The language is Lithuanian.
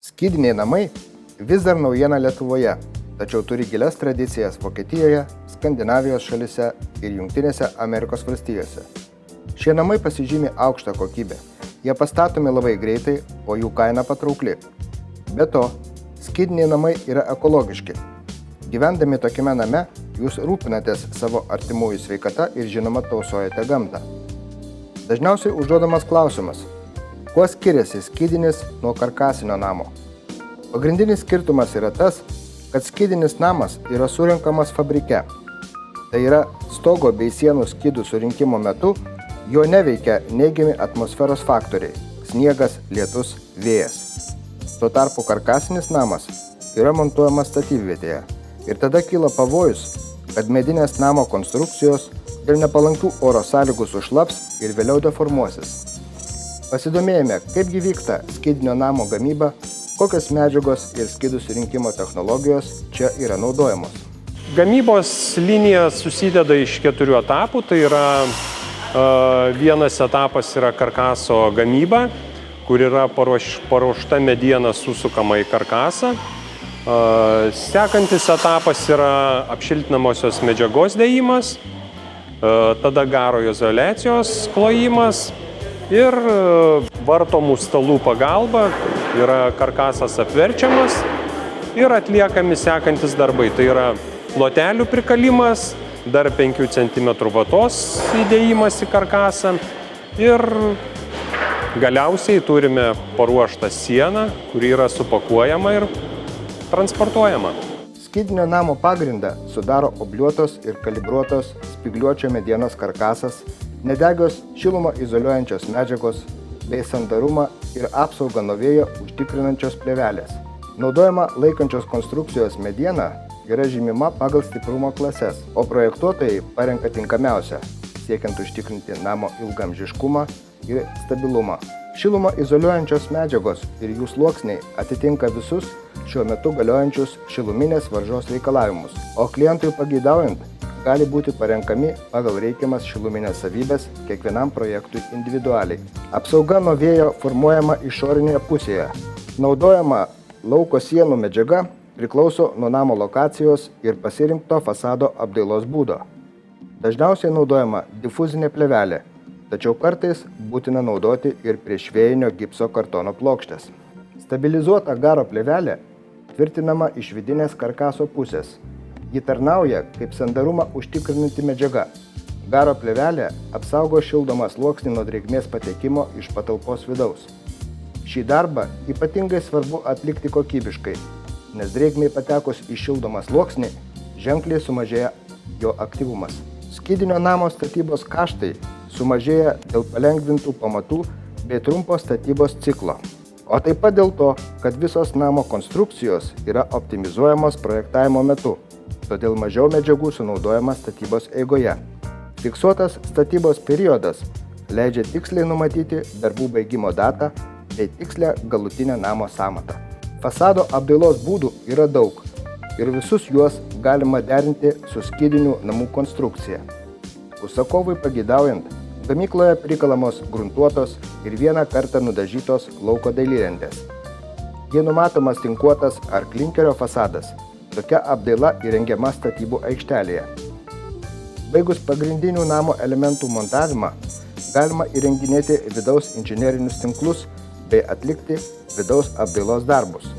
Skydiniai namai vis dar naujiena Lietuvoje, tačiau turi gilias tradicijas Vokietijoje, Skandinavijos šalise ir Jungtinėse Amerikos valstijose. Šie namai pasižymi aukštą kokybę. Jie pastatomi labai greitai, o jų kaina patraukli. Be to, skydiniai namai yra ekologiški. Gyvendami tokiame name, jūs rūpinatės savo artimųjų sveikata ir žinoma tausojate gamtą. Dažniausiai užduodamas klausimas, kuo skiriasi skydinis nuo karkasinio namo? Pagrindinis skirtumas yra tas, kad skydinis namas yra surinkamas fabrike. Tai yra stogo bei sienų skydų surinkimo metu jo neveikia neigiami atmosferos faktoriai – sniegas, lietus, vėjas. Tuo tarpu karkasinis namas yra montuojamas statybvietėje ir tada kyla pavojus, kad medinės namo konstrukcijos dėl nepalankių oro sąlygų sušlaps ir vėliau deformuosis. Pasidomėjome, kaipgi vyksta skydinio namo gamyba, kokios medžiagos ir skydų surinkimo technologijos čia yra naudojamos. Gamybos linija susideda iš 4 etapų, tai yra vienas etapas yra karkaso gamyba, kur yra paruošta mediena susukama į karkasą. Sekantis etapas yra apšiltinamosios medžiagos dėjimas, tada garo izoliacijos klojimas ir vartomų stalų pagalba yra karkasas apverčiamas ir atliekami sekantis darbai. Tai yra plotelių prikalimas, dar 5 cm vatos įdėjimas į karkasą ir galiausiai turime paruoštą sieną, kuri yra supakuojama ir transportuojama. Skydinio namo pagrindą sudaro obliuotos ir kalibruotos spygliuočio medienos karkasas, nedegios šilumą izoliuojančios medžiagos bei sandarumą ir apsaugą nuo vėjo užtikrinančios plėvelės. Naudojama laikančios konstrukcijos mediena yra žymima pagal stiprumo klases, o projektuotojai parenka tinkamiausią, siekiant užtikrinti namo ilgaamžiškumą ir stabilumą. Šilumą izoliuojančios medžiagos ir jų sluoksniai atitinka visus šiuo metu galiojančius šiluminės varžos reikalavimus, o klientui pageidaujant gali būti parenkami pagal reikiamas šiluminės savybės kiekvienam projektui individualiai. Apsauga nuo vėjo formuojama išorinėje pusėje. Naudojama lauko sienų medžiaga priklauso nuo namo lokacijos ir pasirinkto fasado apdailos būdo. Dažniausiai naudojama difuzinė plėvelė, tačiau kartais būtina naudoti ir priešvėjinio gipso kartono plokštės. Stabilizuota garo plėvelė tvirtinama iš vidinės karkaso pusės. Ji tarnauja kaip sandarumą užtikrinanti medžiaga. Garo plėvelė apsaugo šildomą sluoksnį nuo drėgmės patekimo iš patalpos vidaus. Šį darbą ypatingai svarbu atlikti kokybiškai, nes drėgmei patekus į šildomą sluoksnį ženkliai sumažėja jo aktyvumas. Skydinio namo statybos kaštai sumažėja dėl palengvintų pamatų bei trumpo statybos ciklo, o taip pat dėl to, kad visos namo konstrukcijos yra optimizuojamos projektavimo metu, todėl mažiau medžiagų sunaudojama statybos eigoje. Fiksuotas statybos periodas leidžia tiksliai numatyti darbų baigimo datą bei tikslę galutinę namo sąmatą. Fasado apdailos būdų yra daug ir visus juos galima derinti su skydinių namų konstrukcija. Užsakovui pageidaujant, gamykloje prikalamos gruntuotos ir vieną kartą nudažytos lauko dailylentės. Jei numatomas tinkuotas ar klinkerio fasadas, tokia apdaila įrengiama statybų aikštelėje. Baigus pagrindinių namo elementų montavimą, galima įrenginėti vidaus inžinerinius tinklus bei atlikti vidaus apdailos darbus.